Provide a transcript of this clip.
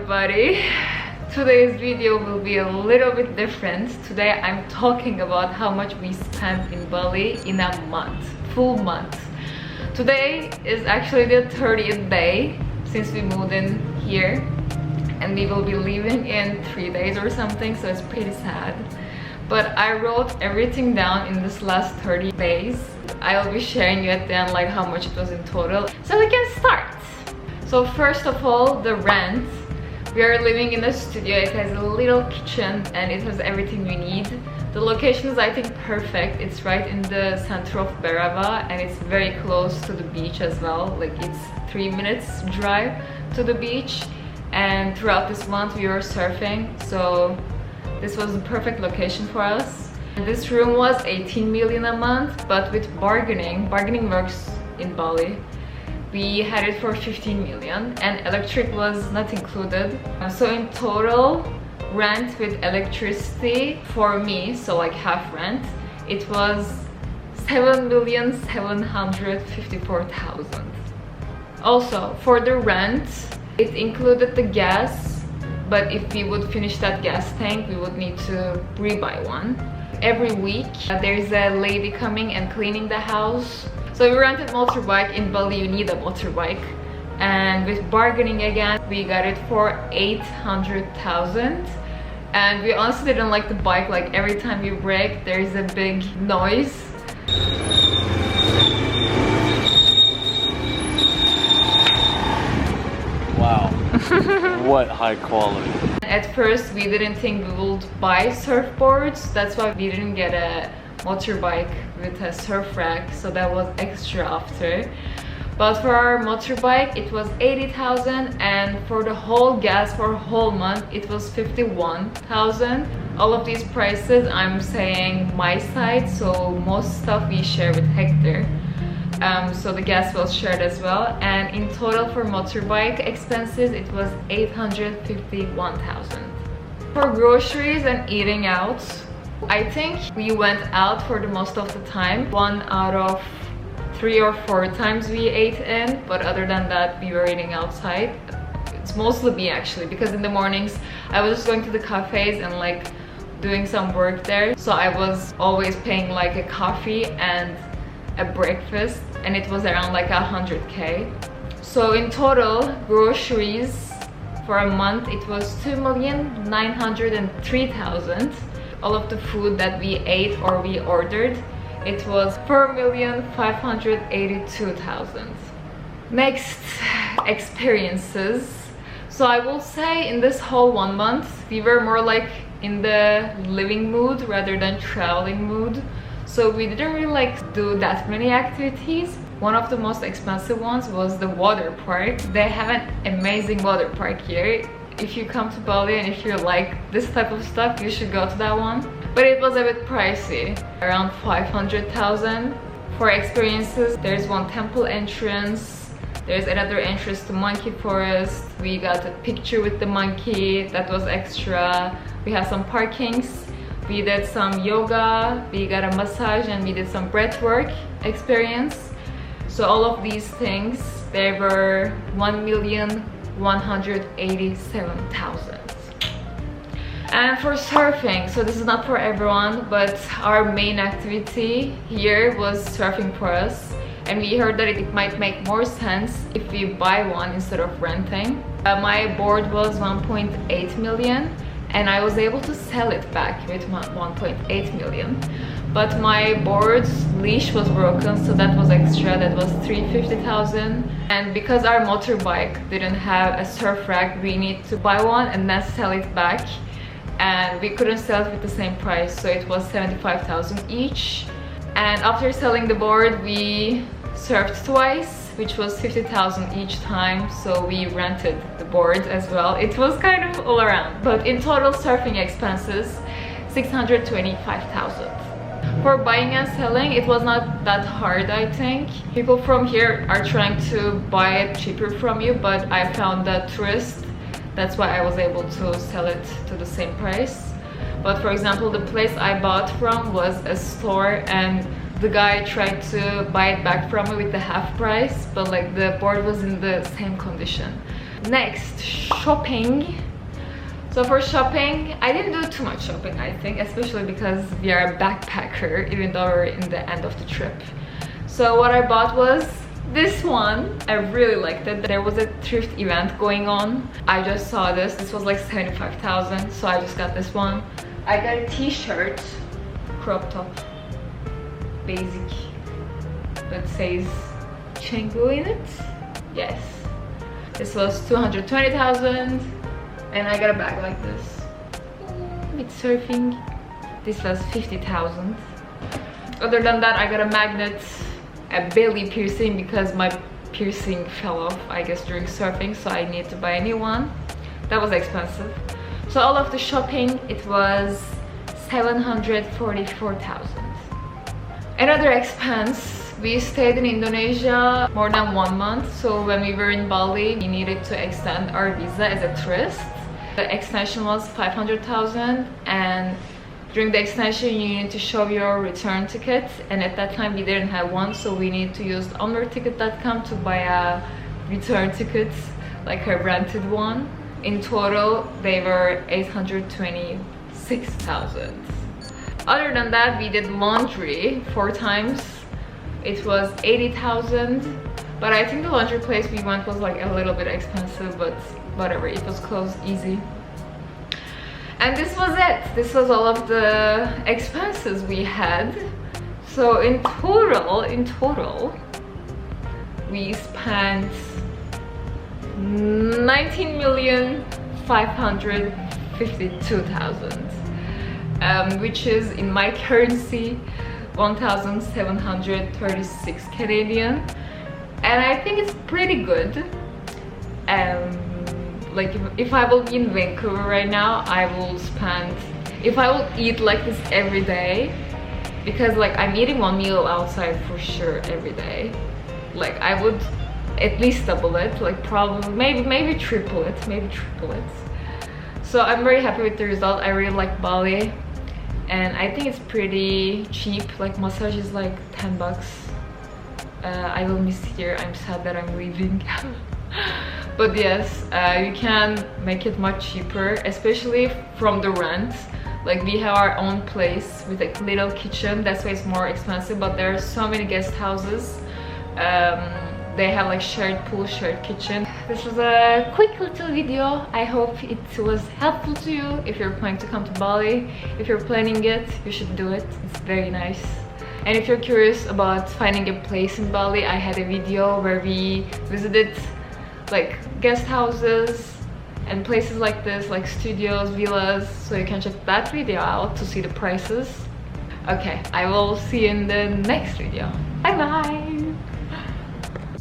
everybody. Today's video will be a little bit different. Today I'm talking about how much we spent in Bali in a month, full month. Today is actually the 30th day since we moved in here, and we will be leaving in 3 days or something, so it's pretty sad. But I wrote everything down in this last 30 days. I'll be sharing you at the end like how much it was in total. So we can start. So first of all, the rent. We are living in a studio. It has a little kitchen and it has everything we need. The location is, I think, perfect. It's right in the center of Berava and it's very close to the beach as well. Like it's 3 minutes drive to the beach. And throughout this month we were surfing, so this was the perfect location for us. This room was 18 million a month, but with bargaining works in Bali. We had it for 15 million and electric was not included. So in total, rent with electricity for me, so like half rent, it was 7,754,000. Also, for the rent, it included the gas, but if we would finish that gas tank, we would need to rebuy one. Every week, there is a lady coming and cleaning the house. So we rented motorbike. In Bali, you need a motorbike. And with bargaining again, we got it for 800,000. And we honestly didn't like the bike. Like every time you brake, there is a big noise. Wow. What high quality. At first we didn't think we would buy surfboards, that's why we didn't get a motorbike with a surf rack, so that was extra after. But for our motorbike it was 80,000, and for the whole gas for a whole month it was 51,000. All of these prices I'm saying my side, so most stuff we share with Hector. So the gas was shared as well, and in total for motorbike expenses it was 851,000. For groceries and eating out, I think we went out for the most of the time. 1 out of 3 or 4 times we ate in, but other than that we were eating outside. It's mostly me actually, because in the mornings I was just going to the cafes and like doing some work there, so I was always paying like a coffee and a breakfast, and it was around like 100k. So in total, groceries for a month it was 2,903,000. All of the food that we ate or we ordered, it was 4,582,000. Next, experiences. So I will say in this whole 1 month we were more like in the living mood rather than traveling mood. So we didn't really like do that many activities. One of the most expensive ones was the water park. They have an amazing water park here. If you come to Bali and if you like this type of stuff, you should go to that one. But it was a bit pricey, around 500,000. For experiences, there's one temple entrance. There's another entrance to Monkey Forest. We got a picture with the monkey, that was extra. We have some parkings. We did some yoga, we got a massage, and we did some breathwork experience. So all of these things, they were 1,187,000. And for surfing, so this is not for everyone, but our main activity here was surfing for us. And we heard that it might make more sense if we buy one instead of renting. My board was 1.8 million. And I was able to sell it back with 1.8 million. But my board's leash was broken, so that was extra, that was 350,000. And because our motorbike didn't have a surf rack, we need to buy one and then sell it back. And we couldn't sell it with the same price, so it was 75,000 each. And after selling the board, we surfed twice, which was 50,000 each time, so we rented the board as well. It was kind of all around, but in total surfing expenses 625,000. For buying and selling, it was not that hard, I think. People from here are trying to buy it cheaper from you, but I found that tourist, that's why I was able to sell it to the same price. But for example, the place I bought from was a store, and the guy tried to buy it back from me with the half price, but like the board was in the same condition. Next, shopping. So for shopping, I didn't do too much shopping, I think, especially because we are a backpacker, even though we're in the end of the trip. So what I bought was this one. I really liked it. There was a thrift event going on. I just saw this. This was like 75,000, so I just got this one. I got a t-shirt, crop top, basic, that says Chengu in it. Yes. This was 220,000, and I got a bag like this with surfing. This was 50,000. Other than that, I got a magnet, a belly piercing because my piercing fell off, I guess, during surfing, so I need to buy a new one. That was expensive. So all of the shopping, it was 744,000. Another expense, we stayed in Indonesia more than 1 month, so when we were in Bali, we needed to extend our visa as a tourist. The extension was 500,000, and during the extension you need to show your return ticket, and at that time we didn't have one, so we need to use onwardticket.com to buy a return ticket, like a rented one. In total, they were 826,000. Other than that, we did laundry 4 times. It was 80,000, but I think the laundry place we went was like a little bit expensive, but whatever, it was close, easy. And this was it. This was all of the expenses we had. So in total, we spent 19,552,000, which is in my currency 1,736 Canadian, and I think it's pretty good. Like if I will be in Vancouver right now, I will spend, if I will eat like this every day, because like I'm eating 1 meal outside for sure every day, like I would at least double it, like probably maybe triple it. So I'm very happy with the result. I really like Bali, and I think it's pretty cheap. Like massage is like 10 bucks. I will miss here. I'm sad that I'm leaving. But yes, you can make it much cheaper, especially from the rent. Like we have our own place with a little kitchen, that's why it's more expensive, but there are so many guest houses. They have like shared pool, shared kitchen. This was a quick little video. I hope it was helpful to you. If you're planning to come to Bali, if you're planning it, you should do it. It's very nice. And if you're curious about finding a place in Bali, I had a video where we visited like guest houses and places like this, like studios, villas, so you can check that video out to see the prices. Okay, I will see you in the next video. Bye bye.